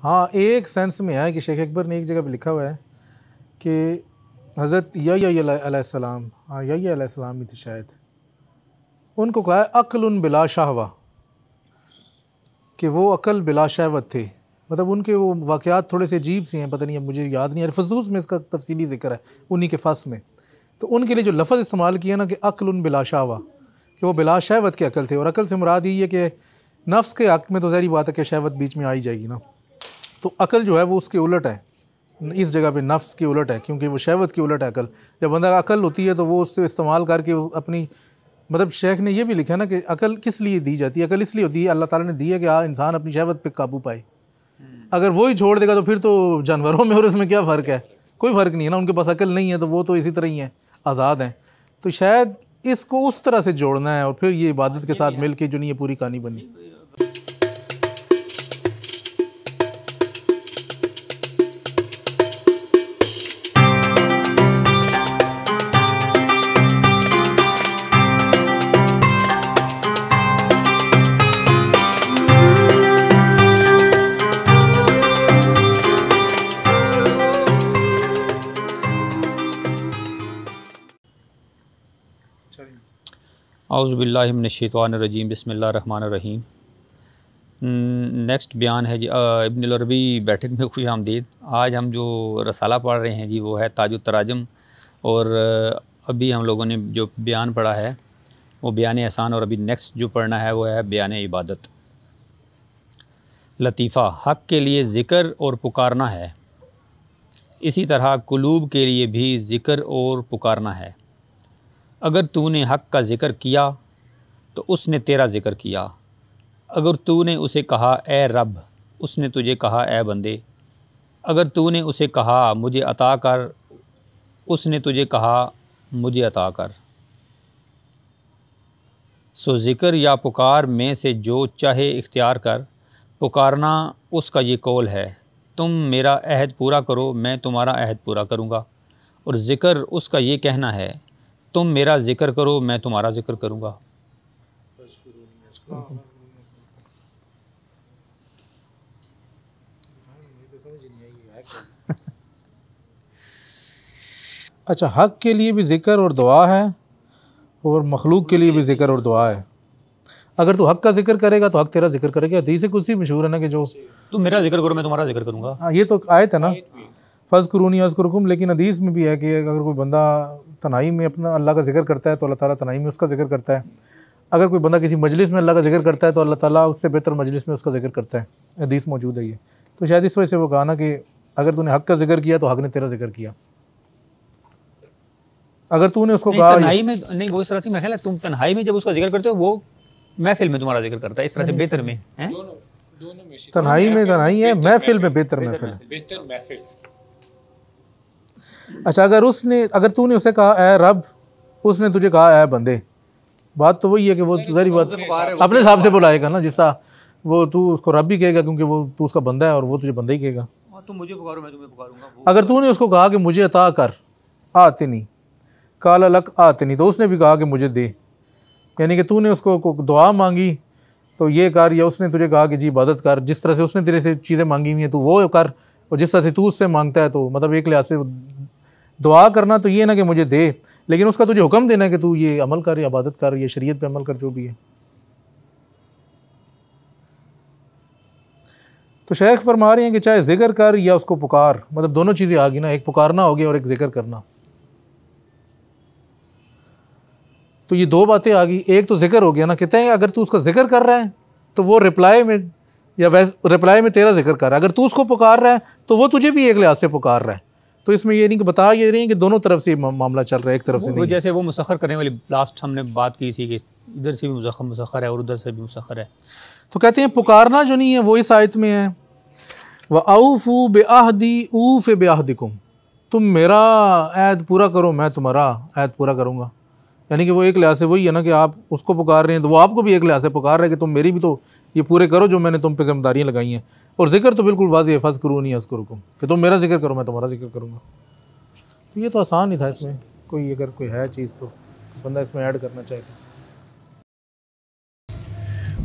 हाँ, एक सेंस में है कि शेख अकबर ने एक जगह पे लिखा हुआ है कि हज़रत यहया अलैहिस्सलाम, हाँ यहया अलैहिस्सलाम ही थे शायद, उनको कहा है अक्लुन बिला शहवा, कि वो अकल बिला शहवत थे। मतलब उनके वो वाक़यात थोड़े से अजीब से हैं, पता नहीं, अब मुझे याद नहीं है, फसूस में इसका तफसीली ज़िक्र है उन्हीं के फस में। तो उनके लिए जो लफ्ज़ इस्तेमाल किया ना कि अक्लुन बिला शहवा, कि वो बिला शहवत के अकल थे। और अकल से मुराद यही है कि नफ्स के हक़ में तो ज़ाहिर बात है कि शहवत बीच में आ ही जाएगी ना। तो अकल जो है वो उसके उलट है, इस जगह पे नफ्स की उलट है, क्योंकि वो शहवत की उलट है अकल। जब बंदा अकल होती है तो वो उससे इस्तेमाल करके अपनी, मतलब शेख ने ये भी लिखा है ना कि अकल किस लिए दी जाती है। अकल इसलिए होती है, अल्लाह ताला ने दी है कि इंसान अपनी शहवत पे काबू पाए। अगर वो ही छोड़ देगा तो फिर तो जानवरों में और इसमें क्या फ़र्क है, कोई फ़र्क नहीं है ना। उनके पास अकल नहीं है तो वो तो इसी तरह ही हैं, आज़ाद हैं। तो शायद इसको उस तरह से जोड़ना है और फिर ये इबादत के साथ मिल के जो नहीं ये पूरी कहानी बनी। औज़ुबिल्लाहि मिनश्शैतानिर्रजीम बिस्मिल्लाहिर्रहमानिर्रहीम। नेक्स्ट बयान है जी इब्नुल अरबी बैठक में खुश आमदीद। आज हम जो रसाला पढ़ रहे हैं जी वो है ताजुत तराजम, और अभी हम लोगों ने जो बयान पढ़ा है वो बयान एहसान, और अभी नेक्स्ट जो पढ़ना है वो है बयान इबादत। लतीफ़ा हक़ के लिए ज़िक्र और पुकारना है, इसी तरह कुलूब के लिए भी ज़िक्र और पुकारना है। अगर तूने हक़ का ज़िक्र किया तो उसने तेरा ज़िक्र किया। अगर तूने उसे कहा ए रब, उसने तुझे कहा ए बंदे। अगर तूने उसे कहा मुझे अता कर, उसने तुझे कहा मुझे अता कर। सो ज़िक्र या पुकार में से जो चाहे इख्तियार कर, पुकारना उसका ये कौल है, तुम मेरा अहद पूरा करो मैं तुम्हारा अहद पूरा करूँगा। और ज़िक्र उसका ये कहना है, तुम मेरा ज़िक्र करो मैं तुम्हारा ज़िक्र करूँगा। अच्छा, हक़ के लिए भी ज़िक्र और दुआ है और मखलूक के लिए भी ज़िक्र और दुआ है। अगर तू हक़ का ज़िक्र करेगा तो हक़ तेरा ज़िक्र करेगा। हदीस कुदसी मशहूर है ना कि जो तुम मेरा ज़िक्र करो मैं तुम्हारा ज़िक्र करूँगा। हाँ, ये तो आयत है ना, फ़ज़्कुरूनी अज़्कुरुकुम। लेकिन हदीस में भी है कि अगर कोई बंदा तन्हाई में अपना अल्लाह का ज़िक्र करता है तो अल्लाह ताला तन्हाई में उसका ज़िक्र करता है। अगर कोई बंदा किसी मजलिस में अल्लाह का ज़िक्र करता है तो अल्लाह ताला उससे बेहतर मजलिस में उसका ज़िक्र करता है। हदीस मौजूद है ये। तो शायद इस वजह से वो कहा ना कि अगर तूने हक़ का ज़िक्र किया तो हक़ ने तेरा ज़िक्र किया। अगर तूने उसको कहा तन्हाई में नहीं, वो इस तरह से मेरा ख्याल है तुम तन्हाई में जब उसका जिक्र करते हो वो महफिल में तुम्हारा जिक्र करता है, इस तरह से बेहतर में है। तन्हाई में तन्हाई है, महफिल में बेहतर महफिल है। अच्छा, अगर तूने उसे कहा ए रब, उसने तुझे कहा ए बंदे, बात तो वही है कि वो सारी बात अपने हिसाब से बुलाएगा ना, जिसका वो तू उसको रब भी कहेगा क्योंकि वो तू उसका बंदा है और वो तुझे बंदा ही कहेगा। तुम मुझे पुकारो मैं तुम्हें पुकारूंगा। अगर तूने उसको कहा कि मुझे अता कर, आतिनी काला लक आतिनी, तो उसने भी कहा कि मुझे दे। यानी कि तूने उसको दुआ मांगी तो ये कर, या उसने तुझे कहा कि जी इबादत कर। जिस तरह से उसने तेरे से चीज़ें मांगी हुई हैं तो वो कर, और जिस तरह से तू उससे मांगता है, तो मतलब एक लिहाज से दुआ करना तो ये ना कि मुझे दे, लेकिन उसका तुझे हुक्म देना है कि तू ये अमल कर, या इबादत कर, या शरीयत पे अमल कर, जो भी है। तो शेख फरमा रहे हैं कि चाहे जिक्र कर या उसको पुकार, मतलब दोनों चीज़ें आ गई ना, एक पुकारना हो गया और एक जिक्र करना। तो ये दो बातें आ गई। एक तो जिक्र हो गया ना, कहते हैं अगर तू उसका जिक्र कर रहा है तो वो रिप्लाई में, या रिप्लाई में तेरा जिक्र कर रहा है। अगर तू उसको पुकार रहा है तो वो तुझे भी एक लिहाज से पुकार रहा है। तो इसमें ये नहीं कि बता ये रही है कि दोनों तरफ से मामला चल रहा है, एक तरफ से नहीं। जैसे वो मुसख्खर करने वाली लास्ट हमने बात की थी कि इधर से भी मुसख्खर है और उधर से भी मुसख्खर है। तो कहते हैं पुकारना जो नहीं है वो इस आयत में है, व औफू बेअहदी ऊफ बेअहदिकुम, तुम मेरा ऐद पूरा करो मैं तुम्हारा ऐद पूरा करूँगा। यानी कि वो एक लिहाज से वही है ना कि आप उसको पुकार रहे हैं तो वो आपको भी एक लिहाज से पुकार रहे हैं कि तुम मेरी भी तो ये पूरे करो जो मैंने तुम पे जिम्मेदारियाँ लगाई हैं। और जिक्र तो बिल्कुल वाज़ेह है, फ़ज़्कुरूनी अज़्कुरुकुम, कि तुम मेरा जिक्र करो मैं तुम्हारा जिक्र करूँगा। तो ये तो आसान ही था। इसमें कोई अगर कोई है चीज़ तो बंदा इसमें ऐड करना चाहे तो।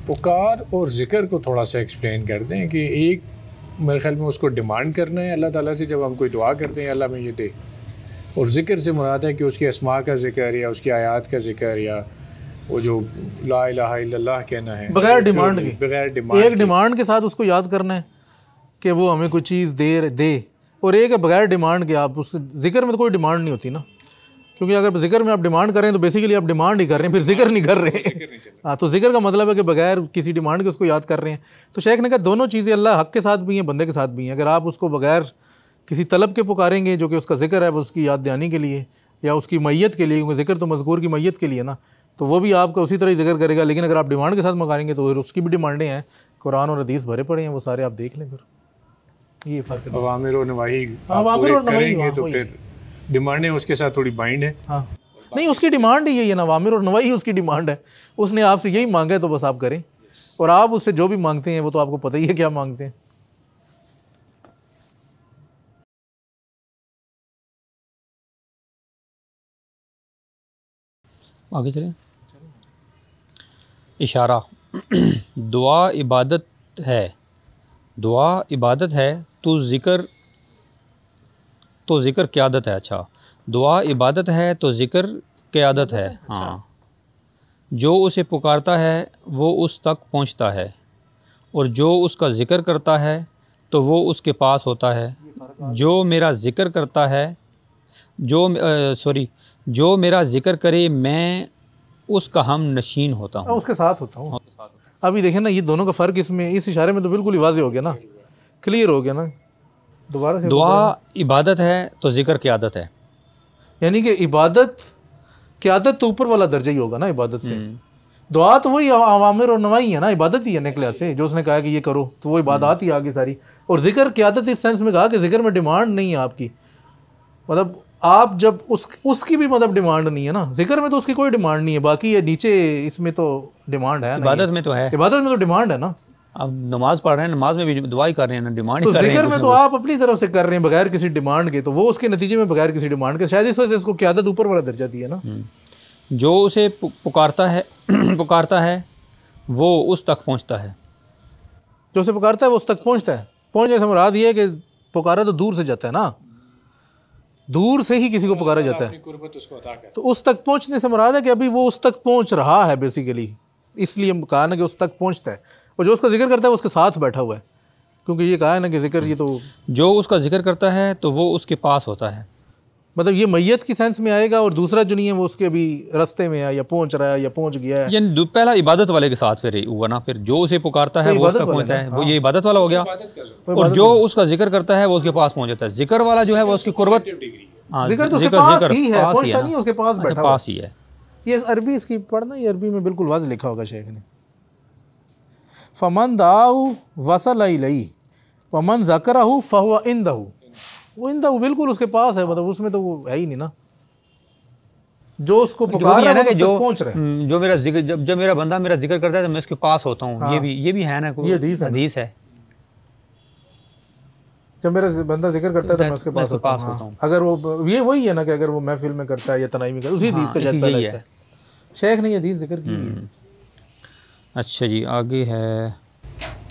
पुकार और ज़िक्र को थोड़ा सा एक्सप्लेन कर दें कि एक मेरे ख्याल में उसको डिमांड करना है अल्लाह ताला से। जब हम कोई दुआ करते हैं अल्लाह में ये दे, और ज़िक्र से मुराद है कि उसकी अस्मा का ज़िक्र या उसकी आयात का ज़िक्र या वो जो ला इलाहा इल्लल्लाह कहना है बगैर डिमांड के, बगैर डिमांड एक डिमांड के साथ उसको याद करना है कि वो हमें कोई चीज़ दे, और एक है बगैर डिमांड के। आप उस जिक्र में तो कोई डिमांड नहीं होती ना, क्योंकि अगर जिक्र में आप डिमांड कर रहे हैं तो बेसिकली आप डिमांड ही कर रहे हैं, फिर जिक्र नहीं कर रहे हैं। हाँ, तो जिक्र का मतलब है कि बगैर किसी डिमांड के उसको याद कर रहे हैं। तो शेख ने कहा दोनों चीज़ें अल्लाह हक के साथ भी हैं, बंदे के साथ भी हैं। अगर आप उसको बगैर किसी तलब के पुकारेंगे, जो कि उसका जिक्र है उसकी याद दहानी के लिए या उसकी मैयत के लिए, क्योंकि जिक्र तो मज़कूर की मैयत के लिए ना, तो वो भी आपका उसी तरह ही जिक्र करेगा। लेकिन अगर आप डिमांड के साथ मंगाएंगे तो फिर उसकी भी डिमांडें हैं, कुरान और हदीस भरे पड़े हैं, वो सारे आप देख लें। फिर ये फ़र्क है। अवामिर और नवाही करेंगे तो फिर डिमांडें उसके साथ थोड़ी बाइंड है। हाँ, नहीं, उसकी डिमांड ही यही है ना, अवामिर और नवाही उसकी डिमांड है। उसने आपसे यही मांगा है तो बस आप करें, और आप उससे जो भी मांगते हैं वो तो आपको पता ही है क्या मांगते हैं। आगे चलें। इशारा दुआ इबादत है, दुआ इबादत है तो ज़िक्र क़यादत है। अच्छा, दुआ इबादत है तो ज़िक्र क़यादत है। हाँ, जो उसे पुकारता है वो उस तक पहुँचता है, और जो उसका ज़िक्र करता है तो वो उसके पास होता है। जो मेरा ज़िक्र करता है, जो मेरा ज़िक्र करे मैं उसका हम नशीन होता हूँ, उसके साथ होता हूँ। अभी देखें ना, ये दोनों का फ़र्क इसमें, इस इशारे में तो बिल्कुल ही वाज़ेह हो गया ना, क्लियर हो गया ना। दोबारा से, दुआ इबादत है तो ज़िक्र क़यादत है, यानी कि इबादत क़यादत तो ऊपर वाला दर्जा ही होगा ना इबादत से। दुआ तो वही अवामिर और नवाही है ना, इबादत ही है निकला से, जो उसने कहा कि ये करो तो वो इबादत ही आगे सारी। और ज़िक्र क़यादत इस सेंस में कहा कि ज़िक्र में डिमांड नहीं है आपकी, मतलब आप जब उसकी भी मतलब डिमांड नहीं है ना, जिक्र में तो उसकी कोई डिमांड नहीं है, बाकी ये नीचे इसमें तो डिमांड है। इबादत में तो है, इबादत में तो डिमांड है ना। अब नमाज पढ़ रहे हैं, नमाज में भी दुआ ही कर रहे हैं ना, डिमांड तो कर रहे हैं। जिक्र में तो आप अपनी तरफ से कर रहे हैं बगैर किसी डिमांड के, तो वो उसके नतीजे में बगैर किसी डिमांड के, शायद इस वजह से इसको क़यादत ऊपर वाला दर्जा दिया ना। जो उसे पुकारता है वो उस तक पहुँचता है, जो उसे पुकारता है वो उस तक पहुँचता है। पहुँचने से मुराद ये है कि पुकारा तो दूर से जाता है ना, दूर से ही किसी को पुकारा जाता है, तो उस तक पहुंचने से मुराद है कि अभी वो उस तक पहुंच रहा है बेसिकली, इसलिए कहा ना कि उस तक पहुंचता है। और जो उसका जिक्र करता है वो उसके साथ बैठा हुआ है, क्योंकि ये कहा है ना कि जिक्र, ये तो जो उसका जिक्र करता है तो वो उसके पास होता है, मतलब ये मैयत की सेंस में आएगा, और दूसरा जो नहीं है वो उसके अभी रास्ते में है या पहुंच रहा है या पहुंच गया है। ये पहला इबादत वाले के साथ फिर हुआ ना, फिर जो उसे पुकारता है वो उस तक पहुंचता है, वो ये इबादत वाला हो गया। और जो उसका जिक्र करता है वो उसके पास पहुंच जाता है। जिक्र वाला जो है वो उसकी कुर्बत, जिक्र तो उसके पास ही है, पहुंचता नहीं, उसके पास बैठा पास ही है। ये अरबी इसकी पढ़ना, ये अरबी में बिल्कुल वाज़ेह लिखा होगा शेख ने। फमन दाऊ वसल इलैहि वमन ज़करहु फहुवा इंदहु, वो इंदहु बिल्कुल उसके पास है, मतलब उसमें तो वो है ही नहीं ना, जो उसको पुकार रहा है ना, जो पहुंच रहा है। जो मेरा जिक्र, जब मेरा बंदा मेरा जिक्र करता है तो मैं उसके पास होता हूँ। ये भी है ना, कोई हदीस है, जब मेरा बंदा जिक्र करता है तो मैं उसके पास होता हूँ। अगर वो ये वही है ना कि अगर वो महफिल में करता है या तनाई में करता है, उसी हदीस का शायद पहला हिस्सा है। शेख ने ये हदीस जिक्र की है। अच्छा जी, आगे है,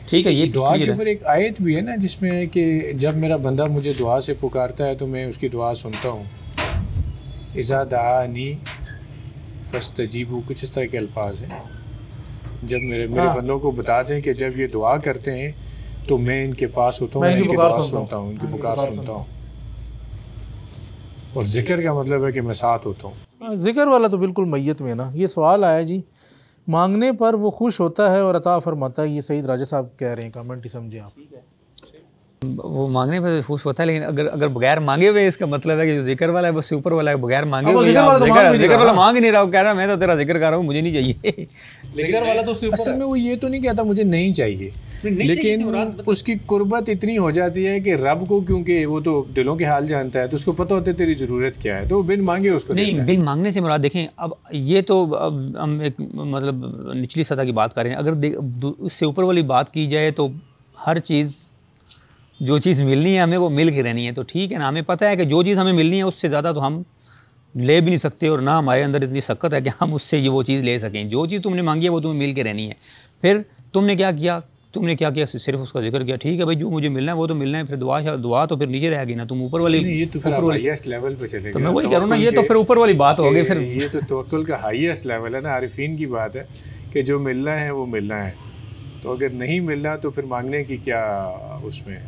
ठीक है। ये दुआ के ऊपर एक आयत भी है ना जिसमें कि जब मेरा बंदा मुझे दुआ से पुकारता है तो मैं उसकी दुआ सुनता हूँ। इज़ा दानी फस्तजीबू, कुछ इस तरह के अल्फाज हैं। जब मेरे बंदों को बता दें कि जब ये दुआ करते हैं तो मैं इनके पास होता हूँ, इनकी दुआ सुनता हूँ, इनकी पुकार सुनता हूँ। और जिक्र का मतलब है कि मैं साथ होता हूँ। जिक्र वाला तो बिल्कुल मैयत में है ना। ये सवाल आया जी, मांगने पर वो खुश होता है और अता फरमाता है, ये सईद राजा साहब कह रहे हैं, कमेंट ही समझे आप। वो मांगने पर खुश होता है, लेकिन अगर बगैर मांगे हुए, इसका मतलब है कि जो जिक्र वाला है बस ऊपर वाला है, बगैर मांगे हुए जिक्र वाला मांग नहीं रहा, वो कह रहा मैं तो तेरा जिक्र कर रहा हूँ, मुझे नहीं चाहिए। जिक्र वाला तो असल में वो ये तो नहीं कहता मुझे नहीं चाहिए, लेकिन उसकी कुर्बत इतनी हो जाती है कि रब को, क्योंकि वो तो दिलों के हाल जानता है, तो उसको पता होता है तेरी ज़रूरत क्या है, तो बिन मांगे उसको नहीं। बिन मांगने से मुराद देखें, अब ये तो अब हम एक मतलब निचली सतह की बात कर रहे हैं। अगर उससे ऊपर वाली बात की जाए तो हर चीज़, जो चीज़ मिलनी है हमें वो मिल के रहनी है, तो ठीक है ना। हमें पता है कि जो चीज़ हमें मिलनी है उससे ज़्यादा तो हम ले भी नहीं सकते, और ना हमारे अंदर इतनी सख्त है कि हम उससे वो चीज़ ले सकें। जो चीज़ तुमने मांगी है वो तुम्हें मिल के रहनी है। फिर तुमने क्या किया, तुमने क्या किया, सिर्फ उसका जिक्र किया, ठीक है भाई जो मुझे मिलना है वो तो मिलना है, फिर दुआ तो फिर नीचे रहेगी ना, तुम ऊपर वाली, ये तो फिर हाईएस्ट लेवल पे चले गए। तो मैं वही कह रहा हूँ ना, ये तो फिर ऊपर वाली बात हो गई। फिर ये तो तवक्कुल का हाईएस्ट लेवल है ना, आरिफीन की बात है कि जो मिलना है वो मिलना है, तो अगर नहीं मिलना तो फिर मांगने की क्या उसमें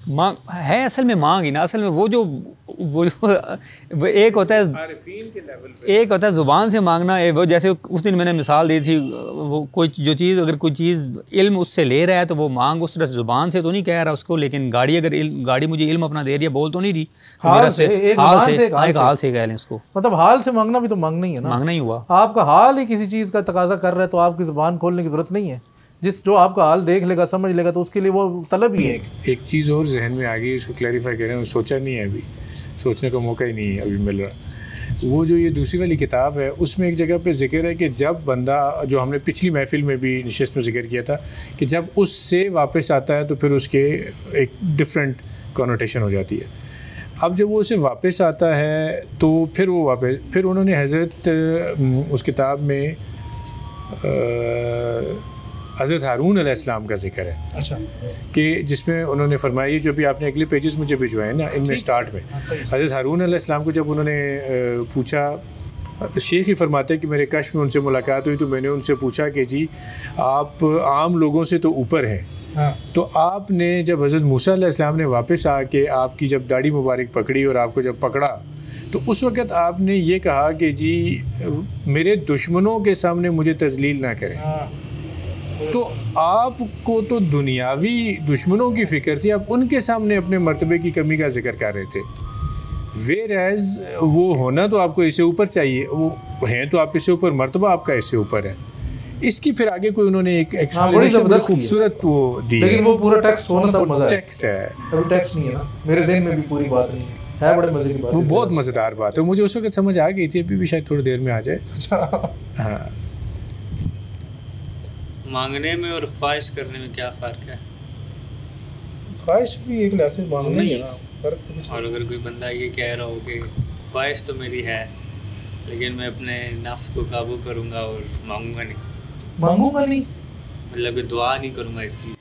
मांग है, असल में मांग ही ना, असल में वो जो वो एक होता है आरिफीन के लेवल पे, एक होता है ज़ुबान से मांगना, वो जैसे उस दिन मैंने मिसाल दी थी, वो कोई जो चीज़ अगर कोई चीज़ इल्म उससे ले रहा है तो वो मांग उस तरह ज़ुबान से तो नहीं कह रहा उसको, लेकिन गाड़ी अगर गाड़ी मुझे इल्म अपना दे रही है, बोल तो नहीं रही, तो हाल मेरा से, एक हाल से कह लें उसको, मतलब हाल से मांगना भी तो मांगना ही है ना, मांगना ही हुआ। आपका हाल ही किसी चीज़ का तकाजा कर रहा है तो आपकी ज़ुबान खोलने की ज़रूरत नहीं है, जो आपका हाल देख लेगा समझ लेगा तो उसके लिए वो तलब ही है। एक चीज़ और जहन में आ गई, उसको क्लैरिफाई करें, सोचा नहीं है अभी, सोचने का मौका ही नहीं है अभी मिल रहा। वो जो ये दूसरी वाली किताब है उसमें एक जगह पे जिक्र है कि जब बंदा, जो हमने पिछली महफिल में भी निशस्त में जिक्र किया था, कि जब उससे वापस आता है तो फिर उसके एक डिफरेंट कॉनोटेशन हो जाती है। अब जब वो उसे वापस आता है तो फिर वो वापस, फिर उन्होंने हज़रत उस किताब में हज़रत हारून अलैहिस्सलाम का जिक्र है, अच्छा, कि जिसमें उन्होंने फरमाया, ये जो भी आपने अगले पेजेस मुझे भिजवाए ना, इनमें स्टार्ट में हज़रत हारून अलैहिस्सलाम को जब उन्होंने पूछा, शेख ही फरमाते हैं कि मेरे कश्फ में उनसे मुलाकात हुई तो मैंने उनसे पूछा कि जी आप आम लोगों से तो ऊपर हैं, हाँ। तो आपने जब हज़रत मूसा अलैहिस्सलाम ने वापस आके आपकी जब दाढ़ी मुबारक पकड़ी और आपको जब पकड़ा तो उस वक़्त आपने ये कहा कि जी मेरे दुश्मनों के सामने मुझे तज़लील ना करें, तो आपको तो दुनियावी दुश्मनों की फ़िक्र थी, आप उनके सामने अपने मर्तबे की कमी का जिक्र कर रहे थे। वेरएज़ वो होना तो आपको इससे ऊपर चाहिए, वो हैं तो आप इससे ऊपर, मर्तबा आपका इससे ऊपर है। इसकी फिर आगे कोई उन्होंने एक बड़ी खूबसूरत वो दी, लेकिन वो पूरा टेक्स्ट होना तब मज़ा है, टेक्स्ट है, अभी टेक्स्ट नहीं है ना, मेरे ज़हन में भी पूरी बात नहीं है बड़े मज़े की बात, वो बहुत मज़ेदार बात है, मुझे उस वक्त समझ आ गई थी, अभी भी शायद थोड़ी देर में आ जाए। अच्छा, हाँ, मांगने में और ख्वाहिश करने में क्या फ़र्क है? ख्वाहिश भी एक लिहाज से मांगना ही है ना, फ़र्क तो कुछ और अगर कोई बंदा ये कह रहा हो कि ख्वाहिश तो मेरी है लेकिन मैं अपने नफ्स को काबू करूँगा और मांगूंगा नहीं, मतलब कि दुआ नहीं करूँगा इस चीज़,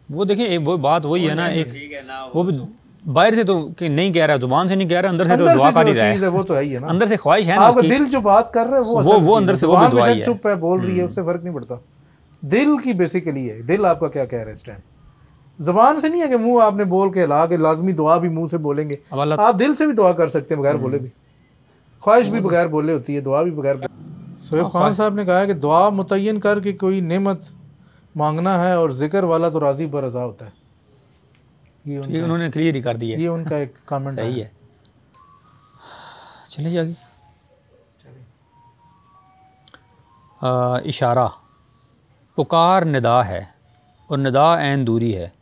वो देखिए वो बात वही है ना, एक ठीक है ना, वो बाहर से तो कि नहीं कह रहा, जुबान से नहीं कह रहा, अंदर से तो दुआ कर ही रहा है, वो तो है ही है ना, अंदर से ख्वाहिश है ना आपका उसकी, दिल जो बात कर रहा है वो अंदर से वो भी दुआ ही है, चुप है बोल रही है, उससे फर्क नहीं पड़ता, दिल की बेसिकली है, दिल आपका क्या कह रहा है इस टाइम, ज़बान से नहीं है कि मुंह आपने बोल के ला के लाजमी दुआ भी मुंह से बोलेंगे, आप दिल से भी दुआ कर सकते हैं बगैर बोले भी, ख्वाहिश भी बगैर बोले होती है, दुआ भी बगैर। सोहेब खान साहब ने कहा कि दुआ मुतय्यन कर के कोई नेमत मांगना है और जिक्र वाला तो राजी पर रज़ा होता है, ये उन्होंने क्लियर ही कर दिया, ये उनका एक कमेंट सही है। चले जाइए, इशारा, पुकार निदा है और निदा ऐन दूरी है,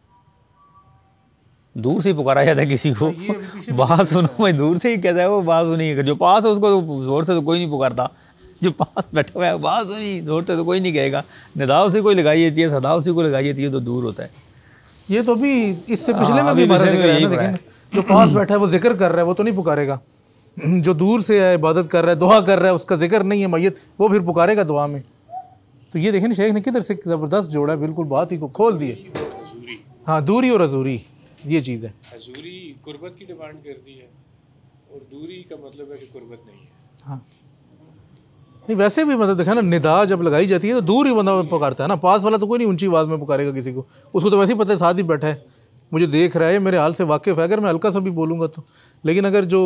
दूर से पुकारा जाता है किसी को, बात सुनो भाई दूर से ही कहता है वो बात सुनी, जो पास है उसको तो ज़ोर से तो कोई नहीं पुकारता, जो पास बैठा हुआ है बात सुनी ज़ोर से तो कोई नहीं कहेगा, निदा उसी को लगाई जाती है, सदा उसी को लगाई जाती है, तो दूर होता है। ये तो भी इससे पिछले में भी हमारा जिक्र है ना, लेकिन जो पास बैठा है वो जिक्र कर रहा है वो तो नहीं पुकारेगा, जो दूर से है इबादत कर रहा है दुआ कर रहा है उसका जिक्र नहीं है मैयत, वो फिर पुकारेगा दुआ में। तो ये देखें शेख ने किधर से ज़बरदस्त जोड़ा है, बिल्कुल बात ही को खोल दिए। हाँ, दूरी और अजूरी ये चीज़ है, अजूरी कुर्बत की डिमांड कर दी है और दूरी का मतलब है कि कुर्बत नहीं है। हाँ नहीं वैसे भी मतलब देखा ना, निदा जब लगाई जाती है तो दूर ही बंदा पुकारता है ना, पास वाला तो कोई नहीं ऊंची आवाज़ में पुकारेगा किसी को, उसको तो वैसे ही पता है साथ ही बैठा है, मुझे देख रहा है, मेरे हाल से वाकिफ़ है, अगर मैं हल्का सा भी बोलूँगा तो। लेकिन अगर जो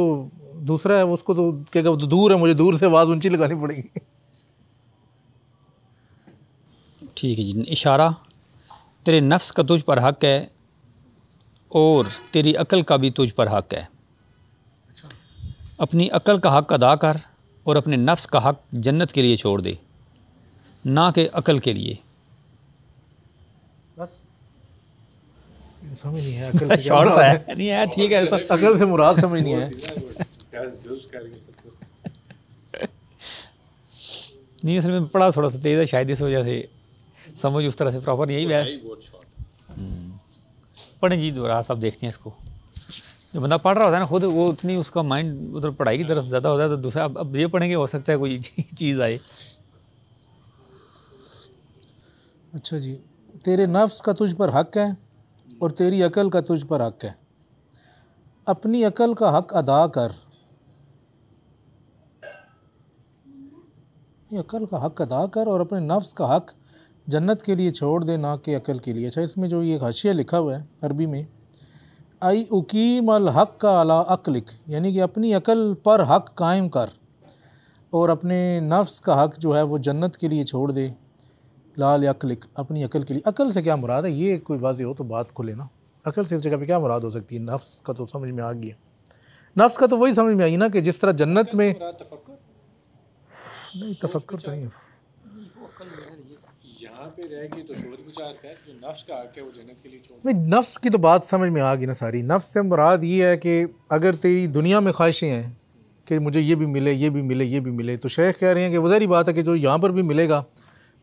दूसरा है उसको तो क्या कहते, दूर है, मुझे दूर से आवाज़ ऊंची लगानी पड़ेगी। ठीक है जी। इशारा, तेरे नफ्स का तुझ पर हक़ है और तेरी अकल का भी तुझ पर हक़ है, अपनी अकल का हक़ अदा कर और अपने नफ्स का हक़ जन्नत के लिए छोड़ दे, ना कि अकल के लिए। बस समझ नहीं है अकल से शॉर्ट सा है, नहीं है ठीक है, अकल से मुराद समझ नहीं है। नहीं असल में पढ़ा थोड़ा सा तेज़ है, शायद इस वजह से समझ उस तरह से प्रॉपर यही है। पढ़ें जी दोबारा, सब देखते हैं इसको। जो बंदा पढ़ रहा होता है ना खुद, वो उतनी उसका माइंड उधर पढ़ाई की तरफ ज़्यादा होता है, तो दूसरा अब ये पढ़ेंगे हो सकता है कोई चीज़ आए। अच्छा जी, तेरे नफ्स का तुझ पर हक़ है और तेरी अकल का तुझ पर हक़ है। अपनी अकल का हक़ अदा कर, अकल का हक़ अदा कर और अपने नफ्स का हक़ जन्नत के लिए छोड़ दे, ना कि अकल के लिए। अच्छा, इसमें जो ये हाशिया लिखा हुआ है अरबी में, आई उकीम अल हक़ का अला अक्लिक, यानी कि अपनी अकल पर हक़ कायम कर और अपने नफ्स का हक़ जो है वो जन्नत के लिए छोड़ दे, लाल अक्लिक, अपनी अकल के लिए। अकल से क्या मुराद है, ये कोई वाज़ेह हो तो बात खुले ना। अकल से इस जगह पे क्या मुराद हो सकती है? नफ्स का तो समझ में आ गया, नफ्स का तो वही समझ में आई ना कि जिस तरह जन्नत में नहीं, तफक्कुर तो नहीं है। यहाँ पे रह के तो सोच विचार कर, जो नफ्स का हक़ है वो जन्नत के लिए छोड़। नहीं, नफ्स की तो बात समझ में आ गई ना सारी। नफ्स से मुराद ये है कि अगर तेरी दुनिया में ख्वाहिशें हैं कि मुझे ये भी मिले, ये भी मिले, ये भी मिले, तो शेख कह रहे हैं कि वो ज़ाहिर बात है कि जो यहाँ पर भी मिलेगा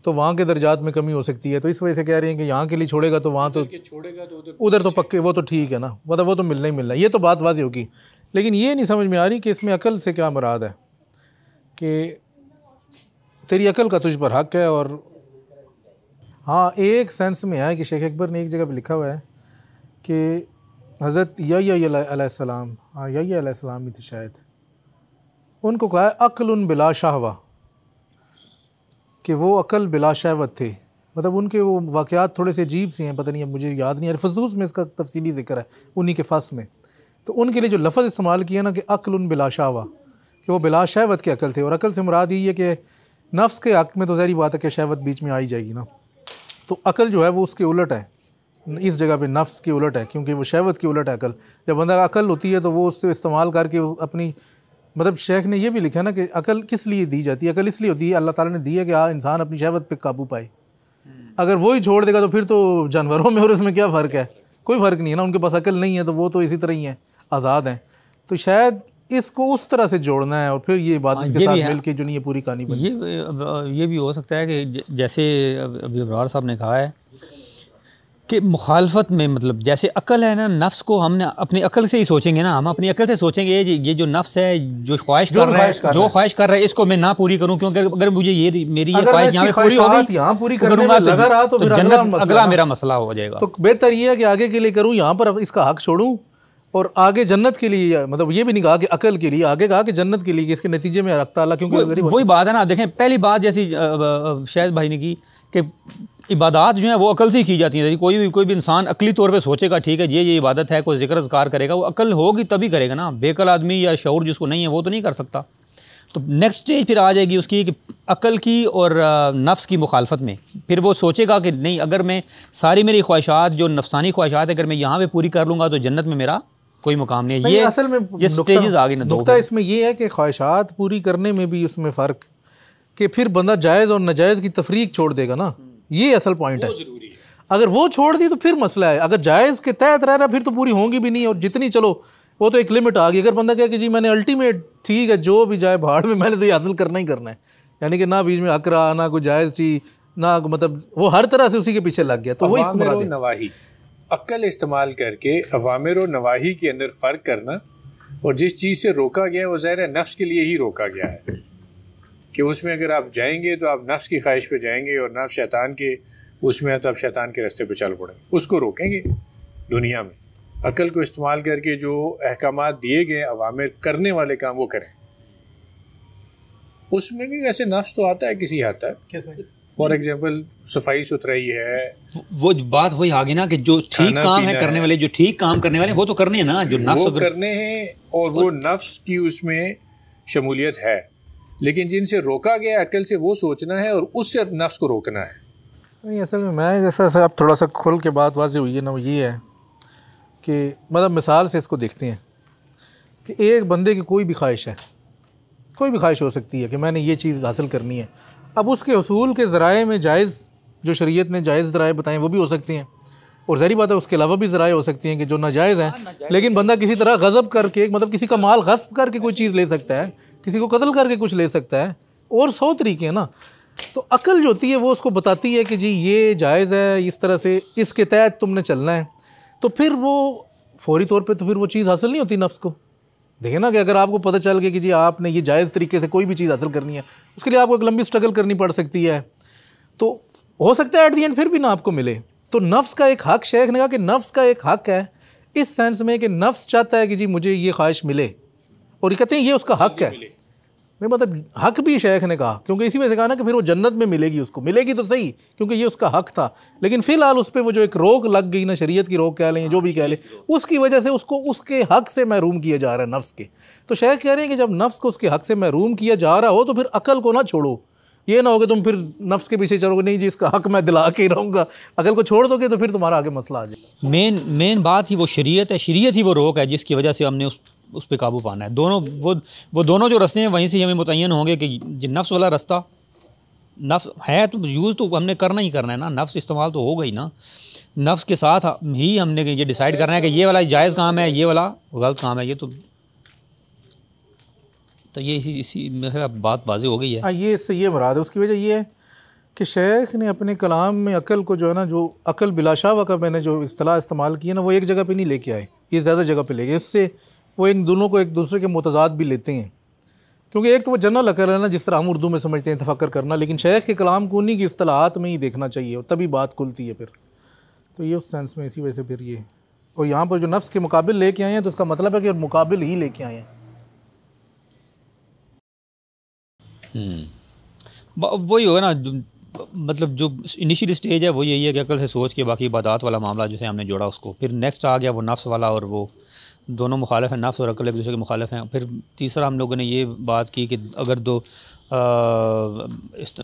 तो वहाँ के दर्जात में कमी हो सकती है, तो इस वजह से कह रहे हैं कि यहाँ के लिए छोड़ेगा तो वहाँ तो छोड़ेगा तो उधर तो पक्के, वो तो ठीक है ना, मतलब वो तो मिलना ही मिलना है, ये तो बात वाज़ेह होगी। लेकिन ये नहीं समझ में आ रही कि इसमें अकल से क्या मुराद है कि तेरी अकल का तुझ पर हक़ है। और हाँ, एक सेंस में है कि शेख अकबर ने एक जगह पे लिखा हुआ है कि हज़रत यहया अलैहिस्सलाम, हाँ यहया अलैहिस्सलाम ही थी शायद, उनको कहा है अक्ल बिला शहवा, कि वो अकल बिला शहवत थे। मतलब उनके वो वाक़यात थोड़े से अजीब से हैं, पता नहीं, अब मुझे याद नहीं आ रहा, फसूस में इसका तफसीली ज़िक्र है उन्हीं के फ़स में। तो उनके लिए जो लफ्ज़ इस्तेमाल किया ना कि अक्ल बिला शहवा, कि वो बिला शहवत के अकल थे। और अकल से मुराद यही है कि नफ्स के हक़ में तो ज़ाहिर बात है कि शहवत बीच में आ ही जाएगी ना, तो अकल जो है वो उसके उलट है, इस जगह पे नफ्स की उलट है, क्योंकि वो शहवत की उलट है अकल। जब बंदा का अकल होती है तो वो उससे इस्तेमाल करके अपनी, मतलब शेख ने ये भी लिखा ना कि अकल किस लिए दी जाती है? अकल इसलिए होती है, अल्लाह ताला ने दी है कि इंसान अपनी शहवत पे काबू पाए। अगर वो ही छोड़ देगा तो फिर तो जानवरों में और उसमें क्या फ़र्क है? कोई फ़र्क नहीं है ना, उनके पास अकल नहीं है तो वो तो इसी तरह ही हैं, आज़ाद हैं। तो शायद इसको उस तरह से जोड़ना है और फिर ये बात इसके साथ मिल के जो नहीं ये पूरी कहानी बनी। ये भी हो सकता है कि जैसे अभी अब्रार साहब ने कहा है कि मुखालफत में, मतलब जैसे अकल है ना, नफ्स को हमने अपनी अकल से ही सोचेंगे ना, हम अपनी अकल से सोचेंगे ये जो नफ्स है, जो ख्वाहिश कर रहा है इसको मैं ना पूरी करूं, क्योंकि अगर मुझे ये मेरी ये ख्वाहिश यहाँ पूरी हो गई, यहाँ पूरी करूंगा तो जन्नत अगला मेरा मसला हो जाएगा। तो बेहतर ये है कि आगे के लिए करूँ, यहाँ पर इसका हक छोड़ूँ और आगे जन्नत के लिए, मतलब ये भी नहीं कहा कि अकल के लिए, आगे कहा कि जन्नत के लिए, इसके नतीजे में रखता अल्लाह। क्योंकि वही बात है ना, देखें पहली बात जैसी शायद भाई ने की कि इबादत जो है वो अकल से ही की जाती है। कोई भी इंसान अकली तौर पे सोचेगा ठीक है ये इबादत है, कोई जिक्र अज़कार करेगा, वो अकल होगी तभी करेगा ना, बेकल आदमी या शऊर जिसको नहीं है वो तो नहीं कर सकता। तो नेक्स्ट स्टेज फिर आ जाएगी उसकी कि अकल की और नफ्स की मुखालफत में, फिर वो सोचेगा कि नहीं, अगर मैं सारी मेरी ख्वाहिशात जो नफसानी ख्वाहिशात है अगर मैं यहाँ पे पूरी कर लूँगा तो जन्नत में मेरा कोई मुकाम नहीं है। ये असल में ये स्टेजेस आ गई ना। नुक्ता इसमें ये है कि ख्वाहिशात पूरी करने में भी उसमें फ़र्क, कि फिर बंदा जायज़ और नाजायज़ की तफरीक छोड़ देगा ना, ये असल पॉइंट है। अगर वो छोड़ दी तो फिर मसला है, अगर जायज़ के तहत रह रहा फिर तो पूरी होंगी भी नहीं, और जितनी चलो वो तो एक लिमिट आ गई। अगर बंदा कहे कि जी मैंने अल्टीमेट ठीक है जो भी जाए भाड़ में, मैंने तो ये हासिल करना ही करना है, यानी कि ना बीच में हक रहा, ना कोई जायज़ चीज़, ना मतलब वो हर तरह से उसी के पीछे लग गया, तो वही नवाही अक्ल इस्तेमाल करके अवामिर और नवाही के अंदर फ़र्क करना, और जिस चीज़ से रोका गया है वो ज़ाहिर है नफ्स के लिए ही रोका गया है, कि उसमें अगर आप जाएंगे तो आप नफ्स की ख्वाहिश पे जाएंगे, और नफ्स शैतान के उसमें है तो आप शैतान के रास्ते पे चल पड़ेंगे, उसको रोकेंगे दुनिया में। अकल को इस्तेमाल करके जो अहकामात दिए गए अवामिर करने वाले काम वो करें, उसमें भी वैसे नफ्स तो आता है किसी हद तक। फॉर एग्जाम्पल सफाई सुथराई है, वो बात वही आ गई ना कि जो ठीक काम है करने वाले, जो ठीक काम करने वाले वो तो करने हैं ना, जो नफ्स वो करने हैं, और वो नफ्स की उसमें शमूलियत है। लेकिन जिनसे रोका गया अकल से वो सोचना है और उससे नफ्स को रोकना है। नहीं, असल में मैं जैसा आप थोड़ा सा खुल के बात वाज़ेह हुई है ना, वो ये है कि मतलब मिसाल से इसको देखते हैं कि एक बंदे की कोई भी ख्वाहिश है, कोई भी ख्वाहिश हो सकती है कि मैंने ये चीज़ हासिल करनी है। अब उसके हसूल के ज़राए में जायज़, जो शरीयत ने जायज़ ज़राए बताएं वो भी हो सकती हैं, और ज़ाहिर बात है उसके अलावा भी ज़राए हो सकती हैं कि जो नाजायज़ हैं। लेकिन बंदा किसी तरह गज़ब करके, मतलब किसी का माल गस्ब करके कोई चीज़ ले सकता है, किसी को कत्ल करके कुछ ले सकता है, और 100 तरीके हैं ना। तो अकल जो होती है वो उसको बताती है कि जी ये जायज़ है, इस तरह से इसके तहत तुमने चलना है। तो फिर वो फौरी तौर पे तो फिर वो चीज़ हासिल नहीं होती नफ्स को। देखें ना कि अगर आपको पता चल गया कि जी आपने ये जायज़ तरीके से कोई भी चीज़ हासिल करनी है, उसके लिए आपको एक लंबी स्ट्रगल करनी पड़ सकती है। तो हो सकता है एट दी एंड फिर भी ना आपको मिले। तो नफ्स का एक हक, शेख ने कहा कि नफ्स का एक हक है इस सेंस में कि नफ्स चाहता है कि जी मुझे ये ख्वाहिश मिले, और ये कहते हैं ये उसका हक है। नहीं मतलब हक भी शेख ने कहा, क्योंकि इसी वजह से कहा ना कि फिर वो जन्नत में मिलेगी, उसको मिलेगी तो सही क्योंकि ये उसका हक था, लेकिन फ़िलहाल उस पर वो जो एक रोक लग गई ना, शरीयत की रोक कह लें जो भी कह लें, उसकी वजह से उसको उसके हक से महरूम किया जा रहा है नफ्स के। तो शेख कह रहे हैं कि जब नफ्स को उसके हक से महरूम किया जा रहा हो तो फिर अकल को ना छोड़ो। ये ना हो कि तुम फिर नफ्स के पीछे चलोगे, नहीं जी इसका हक मैं दिला के ही रहूँगा, अकल को छोड़ दोगे तो फिर तुम्हारा आगे मसला आ जाए। मेन बात ही वो शरीयत है, शरीयत ही वो रोक है जिसकी वजह से हमने उस पर काबू पाना है। दोनों वो दोनों जो रास्ते हैं वहीं से हमें मुतय्यन होंगे कि जो नफ्स वाला रास्ता नफ्स है तो यूज़ तो हमने करना ही करना है ना, नफ्स इस्तेमाल तो होगा ही ना। नफ्स के साथ ही हमने ये डिसाइड करना है कि ये वाला जायज़ काम है, ये वाला गलत काम है। ये तो ये इसी मेरे बात वाज़ेह हो गई है। ये इससे ये मुराद है। उसकी वजह ये है कि शेख ने अपने कलाम में अकल को जो है ना, जो अकल बिलाशावा का मैंने जो इस्तिलाह इस्तेमाल की है ना, वो एक जगह पे नहीं लेके आए, ये ज़्यादा जगह पे ले गए। इससे वो इन दोनों को एक दूसरे के मुतज़ाद भी लेते हैं, क्योंकि एक तो वो जनरल अकल है ना जिस तरह हम उर्दू में समझते हैं तफक्कर करना, लेकिन शेख के कलाम को उन्हीं की इस्तिलाहात में ही देखना चाहिए और तभी बात खुलती है फिर। तो ये उस सेंस में इसी वजह से फिर ये, और यहाँ पर जो नफ्स के मुकाबिल लेके आए हैं तो उसका मतलब है कि मुकाबिल ही लेके आए हैं। वही होगा ना, मतलब जो इनिशियल स्टेज है वो यही है कि अकल से सोच के बाकी इबादत वाला मामला जैसे हमने जोड़ा उसको, फिर नेक्स्ट आ गया वो नफ्स वाला, और वो दोनों मुखालिफ हैं, नफ्स और अकल एक दूसरे के मुखालिफ हैं। फिर तीसरा हम लोगों ने ये बात की कि अगर दो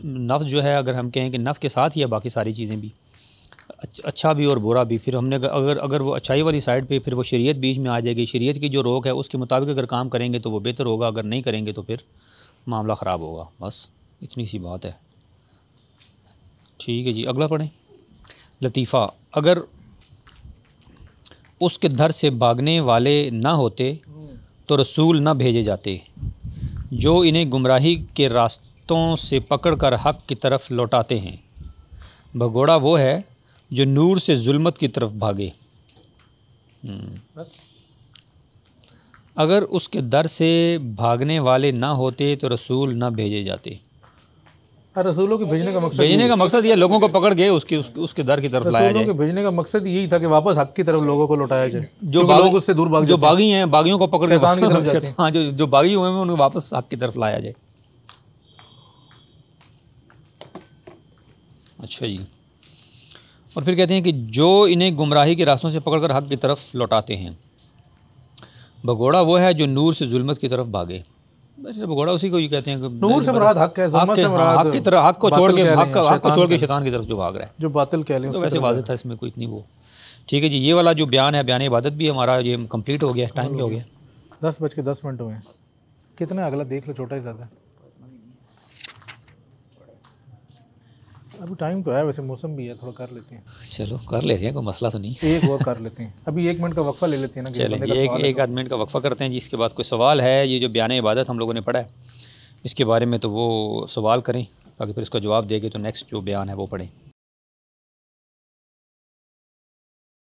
नफ्स जो है, अगर हम कहें कि नफ्स के साथ ही है बाकी सारी चीज़ें भी, अच्छा भी और बुरा भी, फिर हमने अगर वो अच्छाई वाली साइड पे, फिर वो शरीयत बीच में आ जाएगी। शरीयत की जो रोक है उसके मुताबिक अगर काम करेंगे तो वो बेहतर होगा, अगर नहीं करेंगे तो फिर मामला ख़राब होगा। बस इतनी सी बात है। ठीक है जी, अगला पढ़ें। लतीफ़ा, अगर उसके दर से भागने वाले ना होते तो रसूल ना भेजे जाते जो इन्हें गुमराही के रास्तों से पकड़कर हक़ की तरफ लौटाते हैं। भगोड़ा वो है जो नूर से जुल्मत की तरफ भागे। बस अगर उसके दर से भागने वाले ना होते तो रसूल ना भेजे जाते। रसूलों के भेजने का मकसद ये लोगों को पकड़ के उसके दर की तरफ लाया जाए। रसूलों के भेजने का मकसद यही था कि वापस हक की तरफ लोगों को लौटाया जाए। जो लोग उससे दूर भाग, जो बागी हैं, बागियों को पकड़ के शैतान की तरफ जाते हैं। हाँ, जो बागी हुए हैं उन्हें वापस हक की तरफ लाया जाए। अच्छा जी, और फिर कहते हैं कि जो इन्हें गुमराही के रास्तों से पकड़कर हक की तरफ लौटाते हैं। भगोड़ा वो है जो नूर से जुल्मत की तरफ भागे। भगोड़ा उसी को ये कहते हैं कि नूर से मुराद हक है, जुल्मत से मुराद हक की तरफ, हक को छोड़ के शैतान की तरफ जो भाग रहा है, जो बातिल कह लें। तो वैसे वाज़ेह था, इसमें कोई इतनी वो। ठीक है जी, ये वाला जो बयान है, बयान इबादत भी हमारा ये कंप्लीट हो गया। टाइम क्या हो गया? 10:10 हुए हैं। कितना अगला देख लो, छोटा ही ज़्यादा। अभी टाइम तो है, वैसे मौसम भी है, थोड़ा कर लेते हैं। चलो कर लेते हैं, कोई मसला तो नहीं। एक और कर लेते हैं, अभी 1 मिनट का वक्फा ले लेते हैं ना। चलिए एक आध मिनट का वक्फा करते हैं जी। इसके बाद कोई सवाल है? ये जो बयान इबादत हम लोगों ने पढ़ा है इसके बारे में, तो वो सवाल करें ताकि फिर इसका जवाब देके तो नेक्स्ट जो बयान है वो पढ़ें।